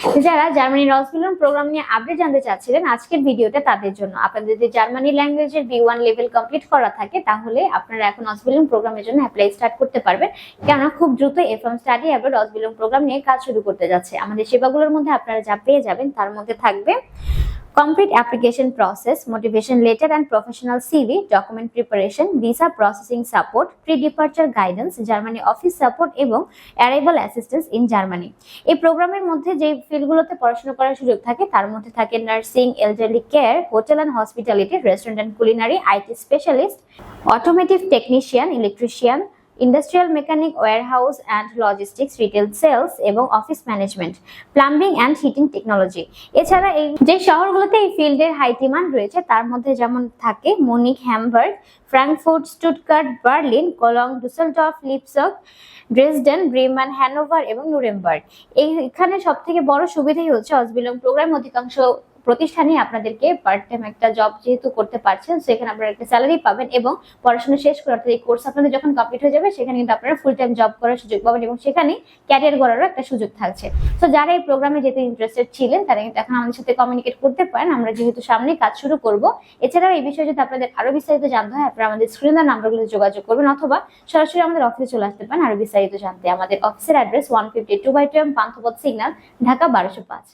যারা Germany রসবিলন programme নিয়ে update জানতে চাচ্ছিলেন, আজকের ভিডিওটা তাদের জন্য। আপনাদের যদি জার্মানি ল্যাঙ্গুয়েজের B1 লেভেল কমপ্লিট করা থাকে তাহলে আপনারা এখন রসবিলন প্রোগ্রামের জন্য অ্যাপ্লাই স্টার্ট করতে পারবেন, কেননা খুব দ্রুত এফএম স্টাডি অ্যাবাউট রসবিলন প্রোগ্রাম নিয়ে কাজ শুরু করতে যাচ্ছে। আমাদের সেবাগুলোর মধ্যে আপনারা যা পেয়ে যাবেন তার মধ্যে থাকবে complete application process, motivation letter and professional CV, document preparation, visa processing support, pre-departure guidance, Germany office support এবং arrival assistance in Germany। এই প্রোগ্রামের মধ্যে যে ফিল্ডগুলোতে পড়াশোনা করার সুযোগ থাকে তার মধ্যে থাকে nursing, elderly care, hotel and hospitality, restaurant and culinary, IT specialist, automotive technician, electrician, industrial mechanic, warehouse and logistics, retail sales এবং office management, plumbing and heating technology. এছাড়া এই যে শহরগুলোতে এই ফিল্ডের হাই ডিমান্ড রয়েছে তার মধ্যে যেমন থাকে Munich, Hamburg, Frankfurt, Stuttgart, Berlin, Cologne, Dusseldorf, Leipzig, Dresden, Bremen, Hanover এবং নুরেমবার্গ। এইখানে সব থেকে বড় সুবিধাই হচ্ছে অসবিলং প্রোগ্রাম অধিকাংশ প্রতিষ্ঠানে আপনাদেরকে পার্ট টাইম একটা জব যেহেতু করতে পারছেন, সেখানে আপনারা একটা স্যালারি পাবেন এবং পড়াশোনা শেষ করে অর্থাৎ এই কোর্স আপনাদের যখন কমপ্লিট হয়ে যাবে সেখানে কিন্তু আপনারা ফুল টাইম জব করার সুযোগ পাবেন এবং সেখানে ক্যারিয়ার গড়ারও একটা সুযোগ থাকছে। তো যারা এই প্রোগ্রামে যেতে ইন্টারেস্টেড ছিলেন তারা কিন্তু এখন আমাদের সাথে কমিউনিকেট করতে পারেন, আমরা যেহেতু সামনে কাজ শুরু করব। এছাড়াও এই বিষয়ে যদি আপনাদের আরো বিস্তারিত জানতে হয় আপনারা আমাদের স্ক্রিনে দেওয়া নাম্বারগুলোতে যোগাযোগ করবেন অথবা সরাসরি আমাদের অফিসে চলে আসতে পারেন আরো বিস্তারিত জানতে। আমাদের অফিসের অ্যাড্রেস 152/2 পান্থপথ সিগন্যাল, ঢাকা 1205।